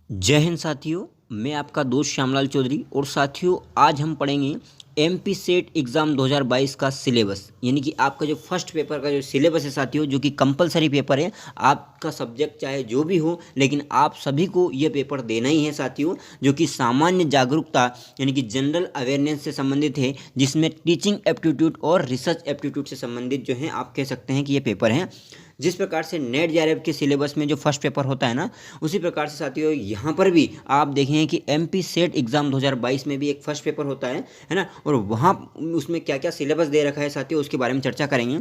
जय हिंद साथियों। मैं आपका दोस्त श्यामलाल चौधरी और साथियों आज हम पढ़ेंगे एमपी सेट एग्ज़ाम 2022 का सिलेबस, यानी कि आपका जो फर्स्ट पेपर का जो सिलेबस है साथियों, जो कि कंपलसरी पेपर है। आपका सब्जेक्ट चाहे जो भी हो, लेकिन आप सभी को ये पेपर देना ही है साथियों, जो कि सामान्य जागरूकता यानी कि जनरल अवेयरनेस से संबंधित है, जिसमें टीचिंग एप्टीट्यूड और रिसर्च एप्टीट्यूड से संबंधित जो है आप कह सकते हैं कि ये पेपर हैं। जिस प्रकार से नेट जेआरएफ के सिलेबस में जो फर्स्ट पेपर होता है ना, उसी प्रकार से साथियों यहाँ पर भी आप देखें कि एमपी सेट एग्ज़ाम 2022 में भी एक फर्स्ट पेपर होता है ना। और वहाँ उसमें क्या क्या सिलेबस दे रखा है साथियों, उसके बारे में चर्चा करेंगे।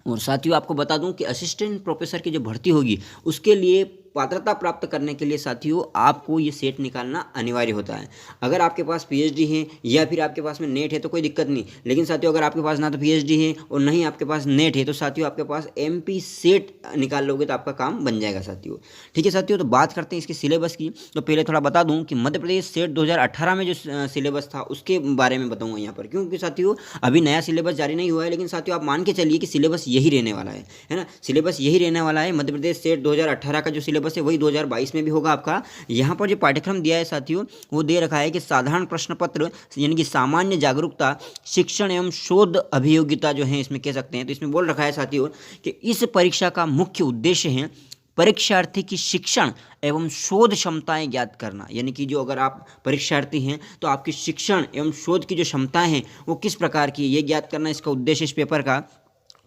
और साथियों आपको बता दूं कि असिस्टेंट प्रोफेसर की जो भर्ती होगी, उसके लिए पात्रता प्राप्त करने के लिए साथियों आपको ये सेट निकालना अनिवार्य होता है। अगर आपके पास पीएचडी है या फिर आपके पास में नेट है तो कोई दिक्कत नहीं, लेकिन साथियों अगर आपके पास ना तो पीएचडी है और नहीं आपके पास नेट है, तो साथियों आपके पास एमपी सेट निकाल लोगे तो आपका काम बन जाएगा साथियों। ठीक है साथियों, तो बात करते हैं इसके सिलेबस की। तो पहले थोड़ा बता दूं कि मध्य प्रदेश सेट 2018 में जो सिलेबस था उसके बारे में बताऊंगा यहाँ पर, क्योंकि साथियों अभी नया सिलेबस जारी नहीं हुआ है, लेकिन साथियों आप मान के चलिए कि सिलेबस यही रहने वाला है ना। सिलेबस यही रहने वाला है। मध्य प्रदेश सेट 2018 का जो सिलेबस है वही 2022 में भी होगा आपका। यहाँ पर जो पाठ्यक्रम दिया है साथियों, वो दे रखा है कि साधारण प्रश्न पत्र यानी कि सामान्य जागरूकता, शिक्षण एवं शोध अभियोगिता जो है इसमें कह सकते हैं। तो इसमें बोल रखा है साथियों कि इस परीक्षा का मुख्य उद्देश्य है परीक्षार्थी की शिक्षण एवं शोध क्षमताएं ज्ञात करना। यानी कि जो अगर आप परीक्षार्थी हैं तो आपकी शिक्षण एवं शोध की जो क्षमताएं हैं वो किस प्रकार की, ये ज्ञात करना इसका उद्देश्य इस पेपर का।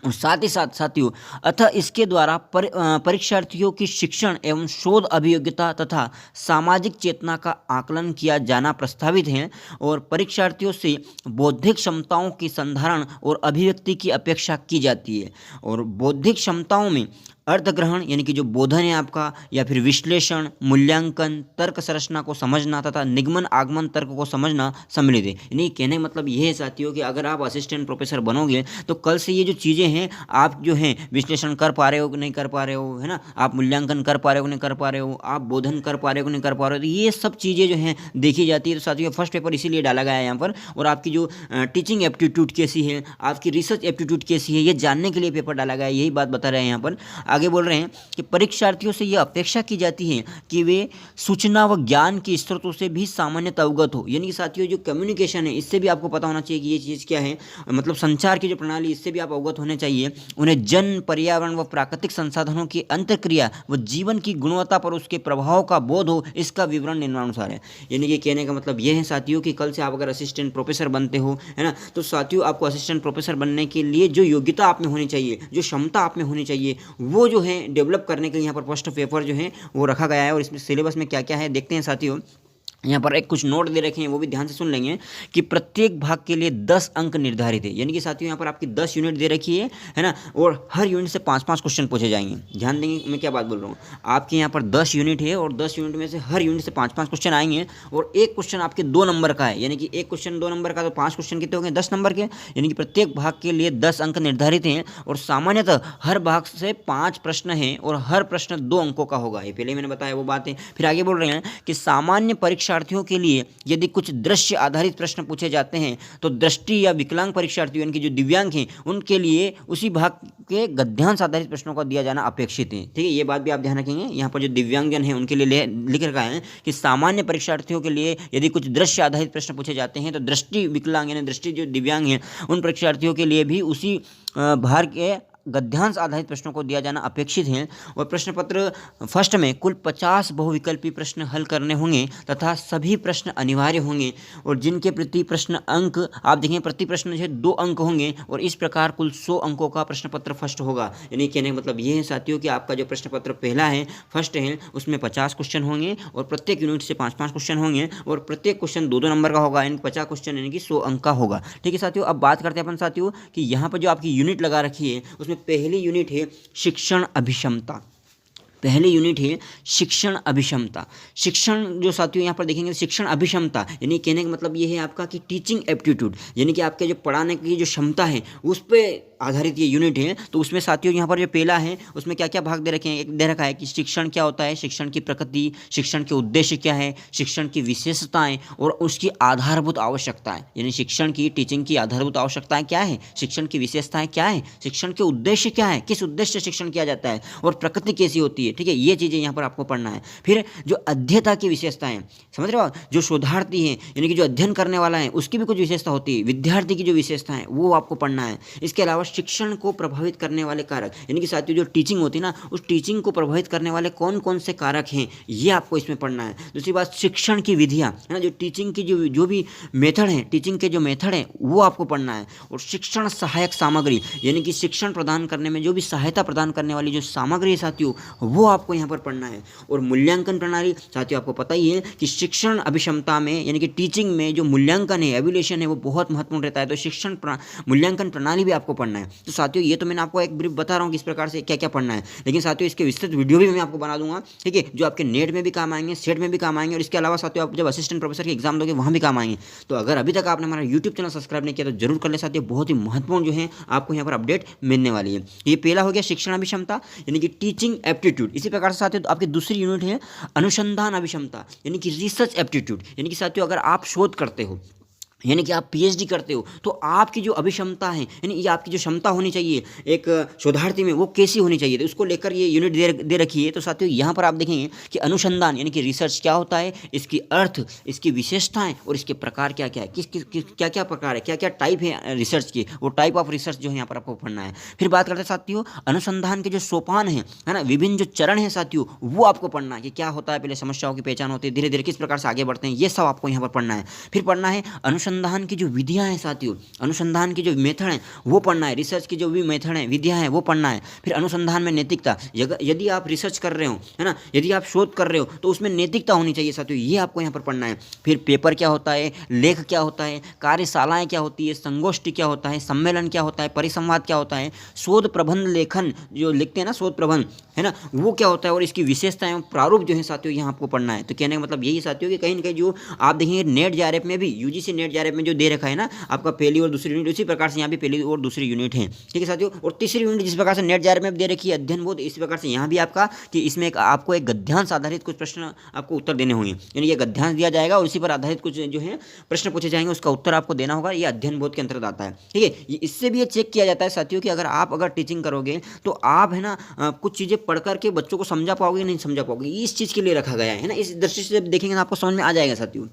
और साथ ही साथ साथियों अतः इसके द्वारा परीक्षार्थियों की शिक्षण एवं शोध अभियोग्यता तथा सामाजिक चेतना का आकलन किया जाना प्रस्तावित है। और परीक्षार्थियों से बौद्धिक क्षमताओं की संधारण और अभिव्यक्ति की अपेक्षा की जाती है। और बौद्धिक क्षमताओं में अर्थग्रहण यानी कि जो बोधन है आपका, या फिर विश्लेषण, मूल्यांकन, तर्क संरचना को समझना तथा निगमन आगमन तर्क को समझना सम्मिलित है। यानी कहने का मतलब ये है साथियों कि अगर आप असिस्टेंट प्रोफेसर बनोगे तो कल से ये जो चीज़ें हैं, आप जो हैं विश्लेषण कर पा रहे हो कि नहीं कर पा रहे हो, है ना, आप मूल्यांकन कर पा रहे हो कि नहीं कर पा रहे हो, आप बोधन कर पा रहे हो कि नहीं कर पा रहे हो, तो ये सब चीज़ें जो हैं देखी जाती है। तो साथियों फर्स्ट पेपर इसीलिए डाला गया है यहाँ पर। और आपकी जो टीचिंग एप्टीट्यूड कैसी है, आपकी रिसर्च एप्टीट्यूड कैसी है, ये जानने के लिए पेपर डाला गया है। यही बात बता रहे हैं यहाँ पर। आगे बोल रहे हैं कि परीक्षार्थियों से यह अपेक्षा की जाती है कि वे सूचना व ज्ञान के स्रोतों से भी सामान्यतः अवगत हो। यानी कि साथियों जो कम्युनिकेशन है इससे भी आपको पता होना चाहिए कि ये चीज़ क्या है, मतलब संचार की जो प्रणाली, इससे भी आप अवगत होने चाहिए। उन्हें जन, पर्यावरण व प्राकृतिक संसाधनों की अंतर्क्रिया व जीवन की गुणवत्ता पर उसके प्रभाव का बोध हो, इसका विवरण निम्नानुसार है। यानी कि कहने का मतलब ये है साथियों कि कल से आप अगर असिस्टेंट प्रोफेसर बनते हो, है ना, तो साथियों आपको असिस्टेंट प्रोफेसर बनने के लिए जो योग्यता आप में होनी चाहिए, जो क्षमता आप में होनी चाहिए, वो जो है डेवलप करने के लिए यहाँ पर फर्स्ट पेपर जो है वो रखा गया है। और इसमें सिलेबस में क्या क्या है देखते हैं साथियों। यहाँ पर एक कुछ नोट दे रखे हैं, वो भी ध्यान से सुन लेंगे कि प्रत्येक भाग के लिए 10 अंक निर्धारित है। यानी कि साथियों यहाँ पर आपकी 10 यूनिट दे रखी है ना, और हर यूनिट से 5-5 क्वेश्चन पूछे जाएंगे। ध्यान देंगे मैं क्या बात बोल रहा हूँ। आपके यहाँ पर 10 यूनिट है और 10 यूनिट में से हर यूनिट से 5-5 क्वेश्चन आएंगे। और एक क्वेश्चन आपके 2 नंबर का है, यानी कि एक क्वेश्चन 2 नंबर का, तो 5 क्वेश्चन कितने हो गए, 10 नंबर के। यानी कि प्रत्येक भाग के लिए 10 अंक निर्धारित हैं। और सामान्यतः हर भाग से 5 प्रश्न हैं और हर प्रश्न 2 अंकों का होगा। ये पहले मैंने बताया वो बात है। फिर आगे बोल रहे हैं कि सामान्य परीक्षार्थियों के लिए यदि कुछ दृश्य आधारित प्रश्न पूछे जाते हैं तो दृष्टि या विकलांग परीक्षार्थियों यानी कि जो दिव्यांग हैं उनके लिए उसी भाग के गद्यांश आधारित प्रश्नों का दिया जाना अपेक्षित है। ठीक है, ये बात भी आप ध्यान रखेंगे। यहाँ पर जो दिव्यांगजन है उनके लिए लिख रखा है कि सामान्य परीक्षार्थियों के लिए यदि कुछ दृश्य आधारित प्रश्न पूछे जाते हैं तो दृष्टि विकलांग यानी दृष्टि जो दिव्यांग हैं उन परीक्षार्थियों के लिए भी उसी भाग के गद्यांश आधारित प्रश्नों को दिया जाना अपेक्षित है। और प्रश्न पत्र फर्स्ट में कुल 50 बहुविकल्पी प्रश्न हल करने होंगे तथा सभी प्रश्न अनिवार्य होंगे। और जिनके प्रति प्रश्न अंक आप देखें, प्रति प्रश्न जो है 2 अंक होंगे। और इस प्रकार कुल 100 अंकों का प्रश्न पत्र फर्स्ट होगा। यानी कहने का मतलब ये है साथियों कि आपका जो प्रश्न पत्र पहला है, फर्स्ट है, उसमें 50 क्वेश्चन होंगे और प्रत्येक यूनिट से 5-5 क्वेश्चन होंगे और प्रत्येक क्वेश्चन 2-2 नंबर का होगा। यानी 50 क्वेश्चन यानी कि 100 अंक का होगा। ठीक है साथियों, अब बात करते हैं अपन साथियों कि यहाँ पर जो आपकी यूनिट लगा रखी है उसमें पहली यूनिट है शिक्षण अभिक्षमता। पहली यूनिट है शिक्षण अभिक्षमता। शिक्षण जो साथियों यहाँ पर देखेंगे शिक्षण अभिक्षमता यानी कहने का मतलब ये है आपका कि टीचिंग एप्टीट्यूड, यानी कि आपके जो पढ़ाने की जो क्षमता है उस पर आधारित ये यूनिट है। तो उसमें साथियों यहाँ पर जो पहला है उसमें क्या क्या भाग दे रखे हैं, एक दे रखा है कि शिक्षण क्या होता है, शिक्षण की प्रकृति, शिक्षण के उद्देश्य क्या है, शिक्षण की विशेषताएं और उसकी आधारभूत आवश्यकताएं। यानी शिक्षण की, टीचिंग की आधारभूत आवश्यकताएं क्या है, शिक्षण की विशेषताएं क्या है, शिक्षण के उद्देश्य क्या है, किस उद्देश्य से शिक्षण किया जाता है और प्रकृति कैसी होती है। ठीक है, ये चीज़ें यहाँ पर आपको पढ़ना है। फिर जो अध्येता की विशेषताएं, समझ रहे हो, जो शोधार्थी हैं यानी कि जो अध्ययन करने वाला है उसकी भी कुछ विशेषता होती है, विद्यार्थी की जो विशेषताएं वो आपको पढ़ना है। इसके अलावा शिक्षण को प्रभावित करने वाले कारक, यानी कि साथियों जो टीचिंग होती है ना, उस टीचिंग को प्रभावित करने वाले कौन कौन से कारक हैं ये आपको इसमें पढ़ना है। दूसरी बात, शिक्षण की विधियाँ है ना, जो टीचिंग की जो भी मेथड हैं, टीचिंग के जो मेथड हैं वो आपको पढ़ना है। और शिक्षण सहायक सामग्री, यानी कि शिक्षण प्रदान करने में जो भी सहायता प्रदान करने वाली जो सामग्री है साथियों वो आपको यहाँ पर पढ़ना है। और मूल्यांकन प्रणाली, साथियों आपको पता ही है कि शिक्षण अभिक्षमता में यानी कि टीचिंग में जो मूल्यांकन है, एवल्यूएशन है, वो बहुत महत्वपूर्ण रहता है। तो शिक्षण मूल्यांकन प्रणाली भी आपको पढ़ना है। तो साथियों ये तो मैंने आपको एक ब्रीफ बता रहा हूँ कि इस प्रकार से क्या क्या पढ़ना है, लेकिन साथियों इसके विस्तृत वीडियो भी मैं आपको बना दूंगा, ठीक है, जो आपके नेट में भी काम आएंगे, सेट में भी काम आएंगे, और इसके अलावा साथियों आप जब असिस्टेंट प्रोफेसर की एग्जाम दोगे वहाँ भी काम आएंगे। तो अगर अभी तक आपने हमारा यूट्यूब चैनल सब्सक्राइब नहीं किया तो जरूर कर ले साथियों, बहुत ही महत्वपूर्ण जो है आपको यहाँ पर अपडेट मिलने वाली है। ये पहला हो गया शिक्षण अभिक्षमता यानी कि टीचिंग एप्टीट्यूड। इसी प्रकार से साथियों आपकी दूसरी यूनिट है अनुसंधान अभिक्षमता यानी कि रिसर्च एप्टीट्यूड, यानी कि साथियों अगर आप शोध करते हो यानी कि आप पीएचडी करते हो तो आपकी जो अभिक्षमता है यानी ये आपकी जो क्षमता होनी चाहिए एक शोधार्थी में वो कैसी होनी चाहिए, तो उसको लेकर ये यूनिट दे रखी है। तो साथियों यहाँ पर आप देखेंगे कि अनुसंधान यानी कि रिसर्च क्या होता है, इसकी अर्थ, इसकी विशेषताएं और इसके प्रकार क्या क्या है, क्या क्या प्रकार है, क्या क्या टाइप है रिसर्च की, वो टाइप ऑफ रिसर्च जो है यहाँ पर आपको पढ़ना है। फिर बात करते हैं साथियों अनुसंधान के जो सोपान है ना, विभिन्न जो चरण हैं साथियों वो आपको पढ़ना है कि क्या होता है, पहले समस्याओं की पहचान होती है, धीरे धीरे किस प्रकार से आगे बढ़ते हैं, ये सब आपको यहाँ पर पढ़ना है। फिर पढ़ना है अनुसंधान की जो विधियां हैं साथियों, अनुसंधान की जो मेथड हैं वो पढ़ना है, रिसर्च की जो भी मेथड हैं विधियां हैं वो पढ़ना है। फिर अनुसंधान में नैतिकता, यदि आप रिसर्च कर रहे हो है ना, यदि आप शोध कर रहे हो तो उसमें नैतिकता होनी चाहिए साथियों, ये आपको यहाँ पर पढ़ना है। फिर पेपर क्या होता है, लेख क्या होता है, कार्यशालाएं क्या होती है, संगोष्ठी क्या होता है, सम्मेलन क्या होता है, परिसंवाद क्या होता है, शोध प्रबंध लेखन जो लिखते हैं ना शोध प्रबंध है ना वो क्या होता है, और इसकी विशेषताएं और प्रारूप जो है साथियों यहाँ आपको पढ़ना है। तो कहने का मतलब यही साथियों कि कहीं ना कहीं जो आप देखेंगे नेट जेआरएफ में भी, यूजीसी नेट जेआरएफ में जो दे रखा है ना आपका पहली और दूसरी यूनिट, उसी प्रकार से यहाँ भी पहली और दूसरी यूनिट है, ठीक है साथियों। और तीसरी यूनिट जिस प्रकार से नेट जेआरएफ में दे रखी है अध्ययन बोध, इसी प्रकार से यहाँ भी आपका कि इसमें आपको एक गद्यांश आधारित कुछ प्रश्न आपको उत्तर देने होंगे, यानी ये गद्यांश दिया जाएगा और इसी पर आधारित कुछ जो है प्रश्न पूछे जाएंगे, उसका उत्तर आपको देना होगा। ये अध्ययन बोध के अंतर्गत आता है, ठीक है। इससे भी ये चेक किया जाता है साथियों कि अगर टीचिंग करोगे तो आप है ना कुछ चीज़ें पढ़ करके बच्चों को समझा पाओगे नहीं समझा पाओगे, इस चीज़ के लिए रखा गया है ना। इस दृष्टि से देखेंगे तो आपको समझ में आ जाएगा साथियों।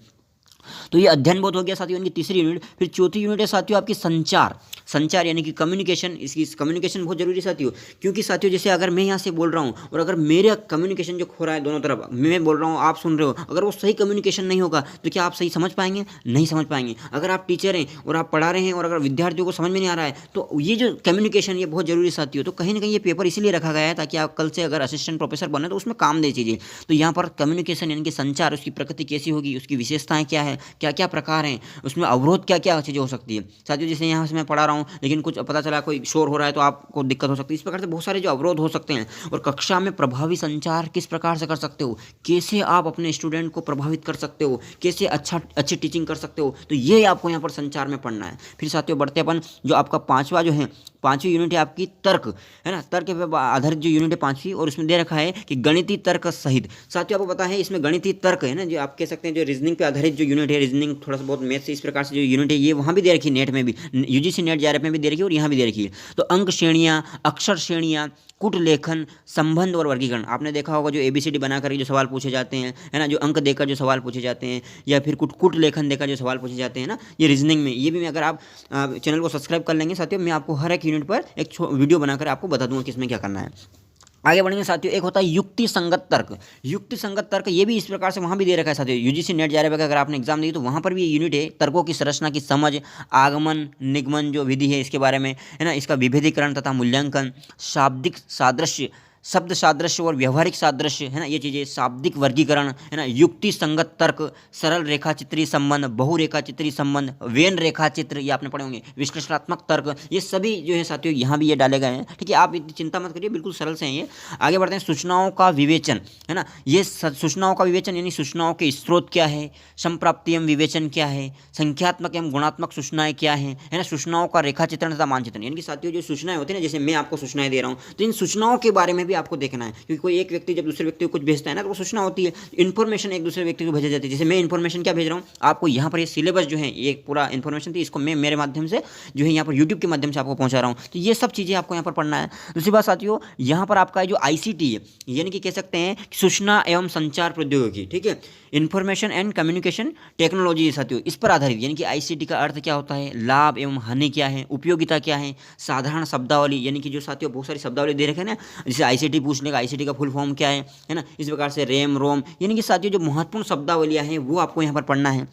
तो ये अध्ययन बोध हो गया साथियों इनकी तीसरी यूनिट। फिर चौथी यूनिट है साथियों आपकी संचार यानी कि कम्युनिकेशन। इसकी कम्युनिकेशन बहुत जरूरी है साथियों, क्योंकि साथियों जैसे अगर मैं यहाँ से बोल रहा हूँ और अगर मेरा कम्युनिकेशन जो खो रहा है दोनों तरफ, मैं बोल रहा हूँ आप सुन रहे हो, अगर वो सही कम्युनिकेशन नहीं होगा तो क्या आप सही समझ पाएंगे, नहीं समझ पाएंगे। अगर आप टीचर हैं और आप पढ़ा रहे हैं और अगर विद्यार्थियों को समझ में नहीं आ रहा है तो ये जो कम्युनिकेशन ये बहुत जरूरी है साथियों। तो कहीं ना कहीं ये पेपर इसीलिए रखा गया है ताकि आप कल से अगर असिस्टेंट प्रोफेसर बने तो उसमें काम दे चीज़ें। तो यहाँ पर कम्युनिकेशन यानी कि संचार, उसकी प्रकृति कैसी होगी, उसकी विशेषताएं क्या है, क्या क्या प्रकार हैं, उसमें अवरोध क्या क्या चीज़ें हो सकती है साथियों। जैसे यहाँ से मैं पढ़ा रहा हूँ लेकिन कुछ पता चला कोई शोर हो रहा है तो आपको दिक्कत हो सकती है। इस प्रकार से बहुत सारे जो अवरोध हो सकते हैं। और कक्षा में प्रभावी संचार किस प्रकार से कर सकते हो, कैसे आप अपने स्टूडेंट को प्रभावित कर सकते हो, कैसे अच्छी टीचिंग कर सकते हो, तो ये आपको यहाँ पर संचार में पढ़ना है। फिर साथियों बढ़ते अपन जो आपका पांचवी यूनिट है आपकी तर्क, है ना, तर्क पे आधारित जो यूनिट है पांचवी, और उसमें दे रखा है कि गणितीय तर्क सहित। साथियों आपको पता है इसमें गणितीय तर्क है ना, जो आप कह सकते हैं जो रीजनिंग पे आधारित जो यूनिट है, रीजनिंग थोड़ा सा बहुत मैथ से, इस प्रकार से जो यूनिट है ये वहाँ भी दे रखी है, नेट में भी, यूजीसी नेट जेआरएफ में भी दे रखी है और यहाँ भी दे रखी है। तो अंक श्रेणियाँ, अक्षर श्रेणियाँ, कुट लेखन, संबंध और वर्गीकरण। आपने देखा होगा जो एबीसीडी बना कर जो सवाल पूछे जाते हैं, है ना, जो अंक देकर जो सवाल पूछे जाते हैं, या फिर कुट लेखन देकर जो सवाल पूछे जाते हैं ना, ये रीजनिंग में, ये भी मैं अगर आप चैनल को सब्सक्राइब कर लेंगे साथियों, मैं आपको हर एक यूनिट पर एक वीडियो बनाकर आपको बता दूंगा किसमें क्या करना है। आगे बढ़ेंगे साथियों, एक होता है युक्ति संगत तर्क। युक्ति संगत तर्क ये भी इस प्रकार से वहाँ भी दे रखा है साथियों, यूजीसी नेट जेआरएफ का अगर आपने एग्जाम दी तो वहाँ पर भी ये यूनिट है, तर्कों की संरचना की समझ, आगमन निगमन जो विधि है इसके बारे में, है ना, इसका विभेदीकरण तथा मूल्यांकन, शाब्दिक सादृश्य, शब्द सादृश्य और व्यवहारिक सादृश्य, है ना, ये चीज़ें, शाब्दिक वर्गीकरण, है ना, युक्ति संगत तर्क, सरल रेखाचित्रीय संबंध, बहुरेखाचित्रीय संबंध, वेन रेखाचित्र, ये आपने पढ़े होंगे, विश्लेषणात्मक तर्क, ये सभी जो है साथियों यहाँ भी ये डाले गए हैं, ठीक है। आप इतनी चिंता मत करिए, बिल्कुल सरल से हैं ये। आगे बढ़ते हैं, सूचनाओं का विवेचन, है ना, ये सूचनाओं का विवेचन यानी सूचनाओं के स्रोत क्या है, संप्राप्ति एवं विवेचन क्या है, संख्यात्मक एवं गुणात्मक सूचनाएं क्या है ना, सूचनाओं का रेखाचित्रण तथा मानचित्रण, यानी कि साथियों जो सूचनाएं होती है ना, जैसे मैं आपको सूचनाएं दे रहा हूँ तो इन सूचनाओं के बारे में भी भी आपको देखना है, क्योंकि कोई एक व्यक्ति जब दूसरे व्यक्ति को कुछ भेजता है ना तो वो सूचना होती है, इन्फॉर्मेशन एक दूसरे व्यक्ति को भेजी जाती है। जैसे मैं इन्फॉर्मेशन क्या भेज रहा हूँ आपको, यहाँ पर ये सिलेबस जो है ये पूरा इन्फॉर्मेशन थी, इसको मैं मेरे माध्यम से जो है यहाँ पर यूट्यूब के माध्यम से आपको पहुँचा रहा हूँ। तो ये सब चीज़ें आपको यहाँ पर पढ़ना है। दूसरी बात साथियों, यहाँ पर आपका जो ICT है, यानी कि कह सकते हैं सूचना एवं संचार प्रौद्योगिकी, ठीक है, इन्फॉर्मेशन एंड कम्युनिकेशन टेक्नोलॉजी साथियों, इस पर आधारित। यानी कि ICT का अर्थ क्या होता है, लाभ एवं हानि क्या है, उपयोगिता क्या है, साधारण शब्दावली, यानी कि जो साथियों बहुत सारी शब्दावली दे रखे हैं ना, जैसे ICT पूछ लेगा ICT का फुल फॉर्म क्या है ना, इस प्रकार से रैम रोम, यानी कि साथियों जो महत्वपूर्ण शब्दावलियाँ हैं वो आपको यहाँ पर पढ़ना है।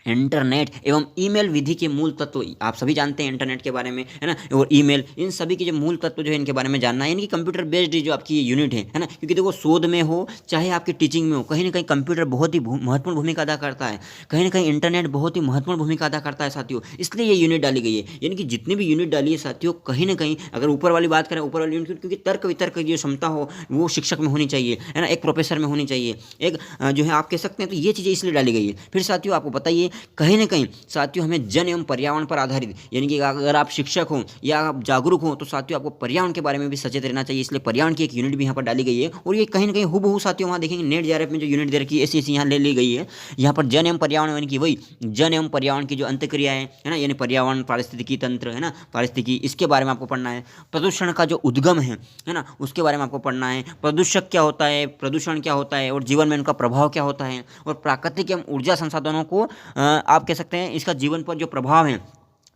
इंटरनेट एवं ईमेल विधि के मूल तत्व, आप सभी जानते हैं इंटरनेट के बारे में, है ना, और ईमेल, इन सभी के जो मूल तत्व जो है इनके बारे में जानना है। यानी कि कंप्यूटर बेस्ड जो आपकी यूनिट है ना, क्योंकि देखो शोध में हो चाहे आपकी टीचिंग में हो, कहीं ना कहीं कंप्यूटर बहुत ही महत्वपूर्ण भूमिका अदा करता है, कहीं ना कहीं इंटरनेट बहुत ही महत्वपूर्ण भूमिका अदा करता है साथियों, इसलिए ये यूनिट डाली गई है। यानी कि जितनी भी यूनिट डाली है साथियों, कहीं ना कहीं अगर ऊपर वाली बात करें, ऊपर वाली यूनिट, क्योंकि तर्क वितर्क की जो क्षमता हो वो शिक्षक में होनी चाहिए, है ना, एक प्रोफेसर में होनी चाहिए, एक जो है आप कह सकते हैं, तो ये चीज़ें इसलिए डाली गई है। फिर साथियों आपको बताइए, कहीं ना कहीं साथियों हमें जन एवं पर्यावरण पर आधारित, यानी कि अगर आप शिक्षक हो या आप जागरूक हो तो साथियों आपको पर्यावरण के बारे में भी सचेत रहना चाहिए, इसलिए पर्यावरण की एक यूनिट भी यहाँ पर डाली गई है। और ये कहीं ना कहीं हुबहू साथियों वहाँ देखेंगे नेट JRF में जो यूनिट दे रखी है ऐसी यहाँ ले ली गई है। यहाँ पर जन एवं पर्यावरण, यानी कि वही जन एवं पर्यावरण की जो अंतक्रिया है ना, यानी पर्यावरण पारिस्थितिकी तंत्र, है ना, पारिस्थितिकी, इसके बारे में आपको पढ़ना है। प्रदूषण का जो उद्गम है ना, उसके बारे में आपको पढ़ना है। प्रदूषक क्या होता है, प्रदूषण क्या होता है, और जीवन में उनका प्रभाव क्या होता है, और प्राकृतिक एवं ऊर्जा संसाधनों को आप कह सकते हैं इसका जीवन पर जो प्रभाव है,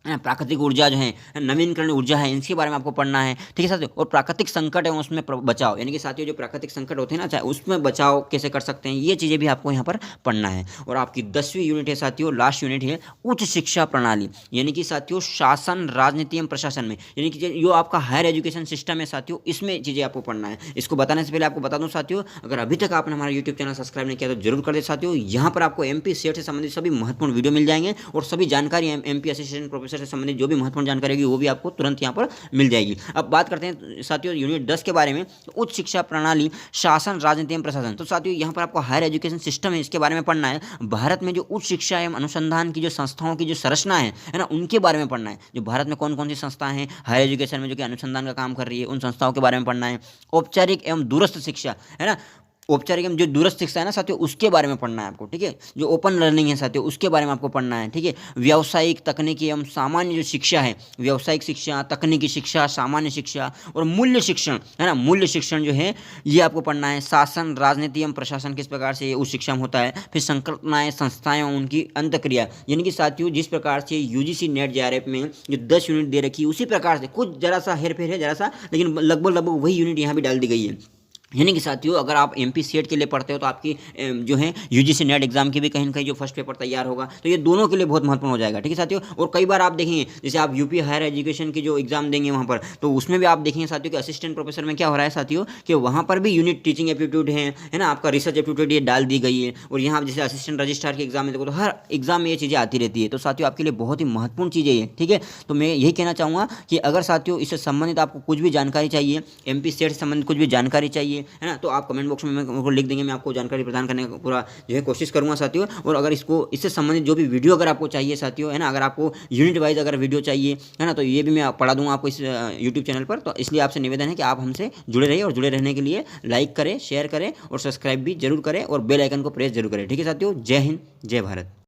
प्राकृतिक ऊर्जा जो है, नवीनकरण ऊर्जा है, इनके बारे में आपको पढ़ना है, ठीक है साथियों। और प्राकृतिक संकट है उसमें बचाव, यानी कि साथियों जो प्राकृतिक संकट होते हैं ना, चाहे उसमें बचाव कैसे कर सकते हैं, ये चीज़ें भी आपको यहाँ पर पढ़ना है। और आपकी 10वीं यूनिट है साथियों, लास्ट यूनिट है उच्च शिक्षा प्रणाली, यानी कि साथियों शासन, राजनीति एवं प्रशासन में, यानी कि जो आपका हायर एजुकेशन सिस्टम है साथियों, इसमें चीज़ें आपको पढ़ना है। इसको बताने से पहले आपको बता दूँ साथियों, अगर अभी तक आपने हमारा यूट्यूब चैनल सब्सक्राइब नहीं किया तो जरूर कर दे साथियों। यहाँ पर आपको MP सेट से संबंधित सभी महत्वपूर्ण वीडियो मिल जाएंगे, और सभी जानकारी MP असिस्टेंट प्रोफेसर से संबंधित जो भी महत्वपूर्ण जानकारी होगी वो भी आपको तुरंत यहाँ पर मिल जाएगी। अब बात करते हैं साथियों यूनिट 10 के बारे में, उच्च शिक्षा प्रणाली, शासन, राजनीति एवं प्रशासन। तो साथियों यहाँ पर आपको हायर एजुकेशन सिस्टम है, इसके बारे में पढ़ना है। भारत में जो उच्च शिक्षा एवं अनुसंधान की जो संस्थाओं की जो संरचना है ना, उनके बारे में पढ़ना है। जो भारत में कौन कौन सी संस्थाएं हैं हायर एजुकेशन में जो कि अनुसंधान का काम कर रही है, उन संस्थाओं के बारे में पढ़ना है। औपचारिक एवं दूरस्थ शिक्षा, है ना, औपचारिक एवं जो दूरस्थ शिक्षा है ना साथियों, उसके बारे में पढ़ना है आपको, ठीक है। जो ओपन लर्निंग है साथियों, उसके बारे में आपको पढ़ना है, ठीक है। व्यावसायिक, तकनीकी एवं सामान्य जो शिक्षा है, व्यावसायिक शिक्षा, तकनीकी शिक्षा, सामान्य शिक्षा और मूल्य शिक्षण, है ना, मूल्य शिक्षण जो है ये आपको पढ़ना है। शासन, राजनीति एवं प्रशासन किस प्रकार से उस शिक्षा में होता है। फिर संकल्पनाएं, संस्थाएं, उनकी अंतक्रिया, यानी कि साथियों जिस प्रकार से UGC नेट JRF में जो 10 यूनिट दे रखी है, उसी प्रकार से कुछ जरा सा हेर फेर है, जरा सा, लेकिन लगभग वही यूनिट यहाँ भी डाल दी गई है। यानी कि साथियों अगर आप MP सेट के लिए पढ़ते हो तो आपकी जो है UGC नेट एग्जाम की भी कहीं ना कहीं जो फर्स्ट पेपर तैयार होगा, तो ये दोनों के लिए बहुत महत्वपूर्ण हो जाएगा, ठीक है साथियों। और कई बार आप देखेंगे जैसे आप UP हायर एजुकेशन की जो एग्जाम देंगे वहाँ पर, तो उसमें भी आप देखेंगे साथियों कि असिस्टेंट प्रोफेसर में क्या हो रहा है साथियों, कि वहाँ पर भी यूनिट टीचिंग एप्टीट्यूड है ना, आपका रिसर्च एप्टीट्यूड ये डाल दी गई है। और यहाँ जैसे असिस्टेंट रजिस्ट्रार के एग्जाम में देखो तो हर एग्जाम में ये चीज़ें आती रहती है, तो साथियों आपके लिए बहुत ही महत्वपूर्ण चीज़ें ये, ठीक है। तो मैं यही कहना चाहूँगा कि अगर साथियों इससे संबंधित आपको कुछ भी जानकारी चाहिए, MP सेट से संबंधित कुछ भी जानकारी चाहिए, है ना, तो आप कमेंट बॉक्स में मेरे लिख देंगे, मैं आपको जानकारी प्रदान करने का पूरा जो है कोशिश करूंगा साथियों। और अगर इससे संबंधित जो भी वीडियो अगर आपको चाहिए साथियों, है ना, अगर आपको यूनिट वाइज अगर वीडियो चाहिए, है ना, तो ये भी मैं पढ़ा दूंगा आपको इस यूट्यूब चैनल पर। तो इसलिए आपसे निवेदन है कि आप हमसे जुड़े रहिए, और जुड़े रहने के लिए लाइक करें, शेयर करें और सब्सक्राइब भी जरूर करें, और बेल आइकन को प्रेस जरूर करें, ठीक है साथियों। जय हिंद, जय भारत।